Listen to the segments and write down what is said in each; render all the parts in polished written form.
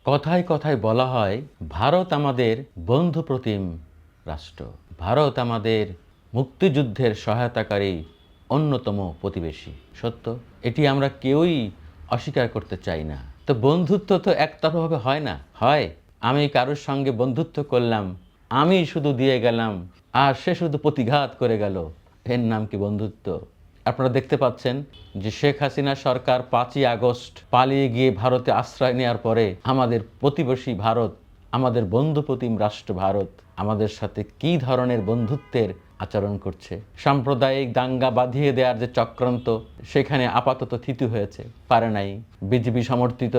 কথায় কথায় বলা হয় ভারত আমাদের বন্ধুপ্রতিম রাষ্ট্র। ভারত আমাদের মুক্তিযুদ্ধের সহায়তাকারী অন্যতম প্রতিবেশী। সত্য, এটি আমরা কেউই অস্বীকার করতে চাই না। তো বন্ধুত্ব তো একতরফাভাবে হয় না, হয় আমি কারোর সঙ্গে বন্ধুত্ব করলাম, আমি শুধু দিয়ে গেলাম আর সে শুধু প্রতিঘাত করে গেল, এর নাম কি বন্ধুত্ব? আপনারা দেখতে পাচ্ছেন যে শেখ হাসিনা সরকার 5ই আগস্ট পালিয়ে গিয়ে ভারতে আশ্রয় নেওয়ার পরে আমাদের প্রতিবেশী ভারত, আমাদের বন্ধুপ্রতিম রাষ্ট্র ভারত আমাদের সাথে কী ধরনের বন্ধুত্বের আচরণ করছে। সাম্প্রদায়িক দাঙ্গা বাঁধিয়ে দেওয়ার যে চক্রান্ত, সেখানে আপাতত থিতু হয়েছে, পারে নাই। বিজেপি সমর্থিত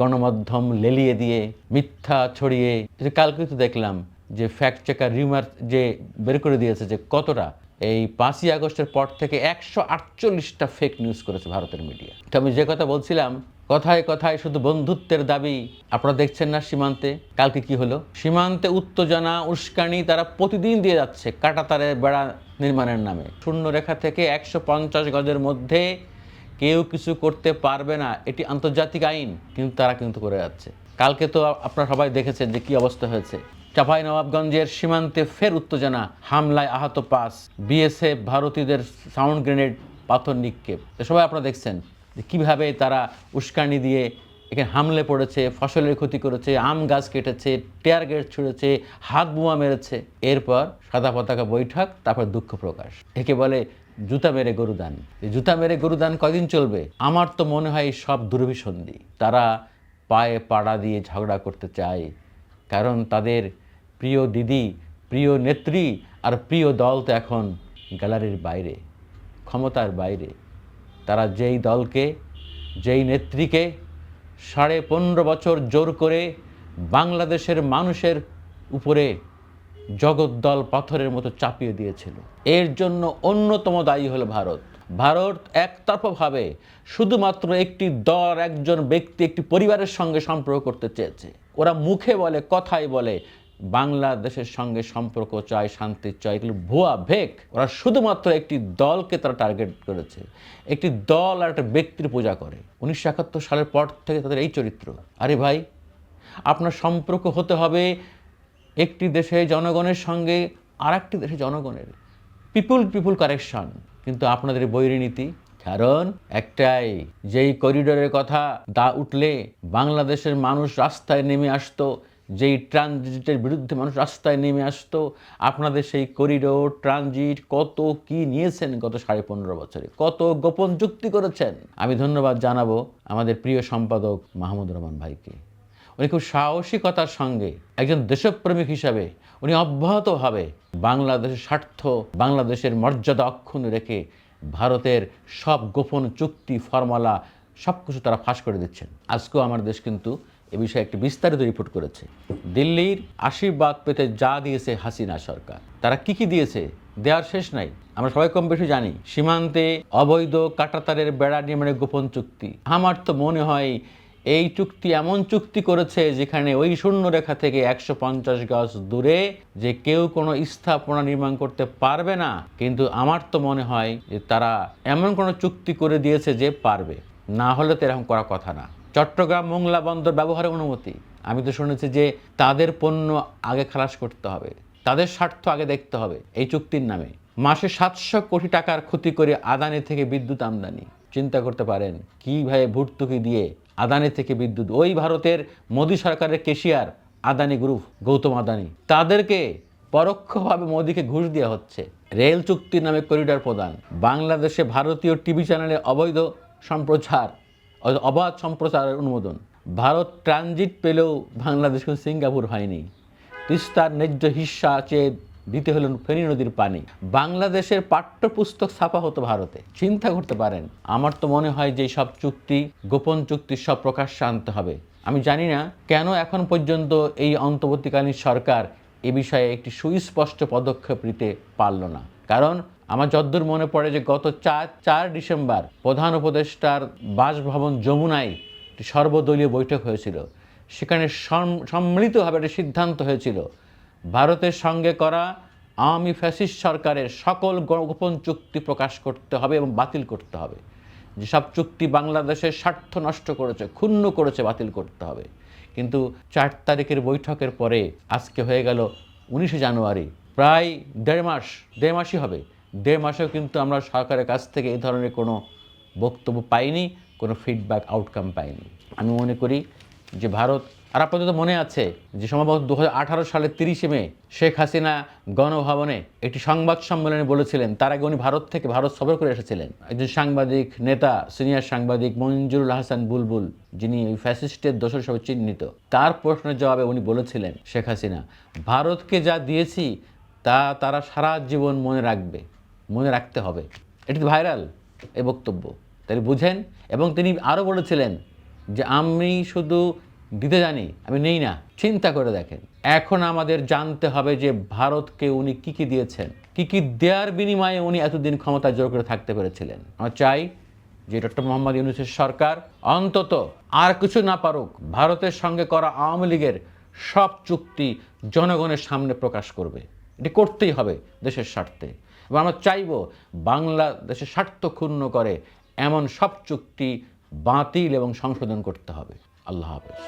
গণমাধ্যম লেলিয়ে দিয়ে মিথ্যা ছড়িয়ে, কালকে তো দেখলাম যে ফ্যাক্ট চেকার রিউমার যে বের করে দিয়েছে যে কতটা এই 5ই আগস্টের পর থেকে 148টা ফেক নিউজ করেছে ভারতের মিডিয়া। তো আমি যে কথা বলছিলাম, কথায় কথায় শুধু বন্ধুত্বের দাবি, আপনারা দেখছেন না সীমান্তে কালকে কি হলো? সীমান্তে উত্তেজনা, উস্কানি তারা প্রতিদিন দিয়ে যাচ্ছে কাঁটাতারের বেড়া নির্মাণের নামে। শূন্য রেখা থেকে 150 গজের মধ্যে কেউ কিছু করতে পারবে না, এটি আন্তর্জাতিক আইন, কিন্তু তারা কিন্তু করে যাচ্ছে। কালকে তো আপনারা সবাই দেখেছেন যে কি অবস্থা হয়েছে। চাঁপাইনবাবগঞ্জের সীমান্তে ফের উত্তেজনা, হামলায় আহত 5, বিএসএফ ভারতীয়দের সাউন্ড গ্রেনেড, পাথর নিক্ষেপ। সবাই আপনারা দেখছেন যে কীভাবে তারা উস্কানি দিয়ে এখানে হামলে পড়েছে, ফসলের ক্ষতি করেছে, আম গাছ কেটেছে, টিয়ার গ্যাস ছুঁড়েছে, হাত বোমা মেরেছে। এরপর সাদা পতাকা বৈঠক, তারপর দুঃখ প্রকাশ। একে বলে জুতা মেরে গরুদান। এই জুতা মেরে গরুদান কয়দিন চলবে? আমার তো মনে হয় সব দুরভিসন্ধি। তারা পায়ে পাড়া দিয়ে ঝগড়া করতে চায়, কারণ তাদের প্রিয় দিদি, প্রিয় নেত্রী আর প্রিয় দল তো এখন গ্যালারির বাইরে, ক্ষমতার বাইরে। তারা যেই দলকে, যেই নেত্রীকে 15.5 বছর জোর করে বাংলাদেশের মানুষের উপরে জগদ্দল পাথরের মতো চাপিয়ে দিয়েছিল, এর জন্য অন্যতম দায়ী হলো ভারত। ভারত একতরফাভাবে শুধুমাত্র একটি দল, একজন ব্যক্তি, একটি পরিবারের সঙ্গে সম্পর্ক করতে চেয়েছে। ওরা মুখে বলে, কথায় বলে বাংলাদেশের সঙ্গে সম্পর্ক চায়, শান্তি চায়, এগুলো ভুয়া ভেক। ওরা শুধুমাত্র একটি দলকে তারা টার্গেট করেছে, একটি দল আর একটা ব্যক্তির পূজা করে। 1971 সালের পর থেকে তাদের এই চরিত্র। আরে ভাই, আপনার সম্পর্ক হতে হবে একটি দেশে জনগণের সঙ্গে আর একটি দেশে জনগণের, পিপুল পিপুল কানেকশন। কিন্তু আপনাদের বৈরী নীতি, কারণ একটাই, যেই করিডোরের কথা উঠলে বাংলাদেশের মানুষ রাস্তায় নেমে আসতো, যেই ট্রানজিটের বিরুদ্ধে মানুষ রাস্তায় নেমে আসতো, আপনাদের সেই করিডোর, ট্রানজিট কত কি নিয়েছেন গত 15.5 বছরে, কত গোপন চুক্তি করেছেন। আমি ধন্যবাদ জানাবো আমাদের প্রিয় সম্পাদক মাহমুদুর রহমান ভাইকে। উনি খুব সাহসিকতার সঙ্গে একজন দেশপ্রেমিক হিসাবে উনি অব্যাহতভাবে বাংলাদেশের স্বার্থ, বাংলাদেশের মর্যাদা অক্ষুণ্ণ রেখে ভারতের সব গোপন চুক্তি, ফর্মুলা সব কিছু তারা ফাঁস করে দিচ্ছেন। আজকেও আমার দেশ কিন্তু এ বিষয়ে একটি বিস্তারিত রিপোর্ট করেছে। দিল্লির আশীর্বাদ পেতে যা দিয়েছে হাসিনা সরকার, তারা কি কি দিয়েছে দেওয়ার শেষ নাই। আমরা সবাই কম বেশি জানি। সীমান্তে অবৈধ কাঁটাতারের বেড়া নির্মাণের গোপন চুক্তি। আমার তো মনে হয় এই চুক্তি এমন চুক্তি করেছে যেখানে ওই শূন্য রেখা থেকে 150 গজ দূরে যে কেউ কোনো স্থাপনা নির্মাণ করতে পারবে না। কিন্তু আমার তো মনে হয় যে তারা এমন কোনো চুক্তি করে দিয়েছে যে পারবে, না হলে তো এরকম করার কথা না। চট্টগ্রাম মোংলা বন্দর ব্যবহারের অনুমতি, আমি তো শুনেছি যে তাদের পণ্য আগে খালাস করতে হবে, তাদের স্বার্থ আগে দেখতে হবে এই চুক্তির নামে। মাসে 700 কোটি টাকার ক্ষতি করে আদানি থেকে বিদ্যুৎ আমদানি। চিন্তা করতে পারেন কীভাবে ভর্তুকি দিয়ে আদানি থেকে বিদ্যুৎ, ওই ভারতের মোদী সরকারের কেশিয়ার আদানি গ্রুপ, গৌতম আদানি, তাদেরকে পরোক্ষভাবে মোদীকে ঘুষ দেওয়া হচ্ছে। রেল চুক্তির নামে করিডর প্রদান, বাংলাদেশে ভারতীয় টিভি চ্যানেলে অবৈধ সম্প্রচার, অবাধ সম্প্রচারের অনুমোদন। ভারত ট্রানজিট পেলেও বাংলাদেশ কিন্তু সিঙ্গাপুর হয়নি। তিস্তার ন্যায্য হিস্সা চেয়ে দিতে হলেন ফেনী নদীর পানি। বাংলাদেশের পাঠ্যপুস্তক ছাপা হতো ভারতে। চিন্তা করতে পারেন। আমার তো মনে হয় যে সব চুক্তি, গোপন চুক্তি সব প্রকাশ্যে আনতে হবে। আমি জানি না কেন এখন পর্যন্ত এই অন্তর্বর্তীকালীন সরকার এ বিষয়ে একটি সুস্পষ্ট পদক্ষেপ নিতে পারল না। কারণ আমার যদ্দূর মনে পড়ে যে গত 4 ডিসেম্বর প্রধান উপদেষ্টার বাসভবন যমুনায় একটি সর্বদলীয় বৈঠক হয়েছিল। সেখানে সম্মিলিতভাবে একটা সিদ্ধান্ত হয়েছিল ভারতের সঙ্গে করা আওয়ামী ফ্যাসিস্ট সরকারের সকল গোপন চুক্তি প্রকাশ করতে হবে এবং বাতিল করতে হবে। যেসব চুক্তি বাংলাদেশের স্বার্থ নষ্ট করেছে, ক্ষুণ্ণ করেছে, বাতিল করতে হবে। কিন্তু 4 তারিখের বৈঠকের পরে আজকে হয়ে গেল 19শে জানুয়ারি, প্রায় দেড় মাসই হবে। দেড় মাসেও কিন্তু আমরা সরকারের কাছ থেকে এই ধরনের কোনো বক্তব্য পাইনি, কোনো ফিডব্যাক আউটকাম পাইনি। আমি মনে করি যে ভারত, আর আপনাদের তো মনে আছে যে সম্ভবত 2018 সালের 30শে মে শেখ হাসিনা গণভবনে একটি সংবাদ সম্মেলনে বলেছিলেন, তার আগে উনি ভারত সফর করে এসেছিলেন, একজন সাংবাদিক নেতা, সিনিয়র সাংবাদিক মঞ্জুরুল হাসান বুলবুল, যিনি ওই ফ্যাসিস্টের দোষর হিসেবে চিহ্নিত, তার প্রশ্নের জবাবে উনি বলেছিলেন, শেখ হাসিনা, ভারতকে যা দিয়েছি তা তারা সারা জীবন মনে রাখতে হবে। এটি তো ভাইরাল এই বক্তব্য, তাই বুঝেন। এবং তিনি আরও বলেছিলেন যে আমি শুধু দিতে জানি, আমি নেই না। চিন্তা করে দেখেন, এখন আমাদের জানতে হবে যে ভারতকে উনি কি কি দিয়েছেন, কি কি দেওয়ার বিনিময়ে উনি এতদিন ক্ষমতা জোর করে থাকতে পেরেছিলেন। আমরা চাই যে ডক্টর মোহাম্মদ ইউনূসের সরকার অন্তত আর কিছু না পারুক, ভারতের সঙ্গে করা আওয়ামী লীগের সব চুক্তি জনগণের সামনে প্রকাশ করবে। এটি করতেই হবে দেশের স্বার্থে। এবং আমরা চাইব বাংলাদেশের স্বার্থ ক্ষুণ্ণ করে এমন সব চুক্তি বাতিল এবং সংশোধন করতে হবে। আল্লাহ হাফেজ।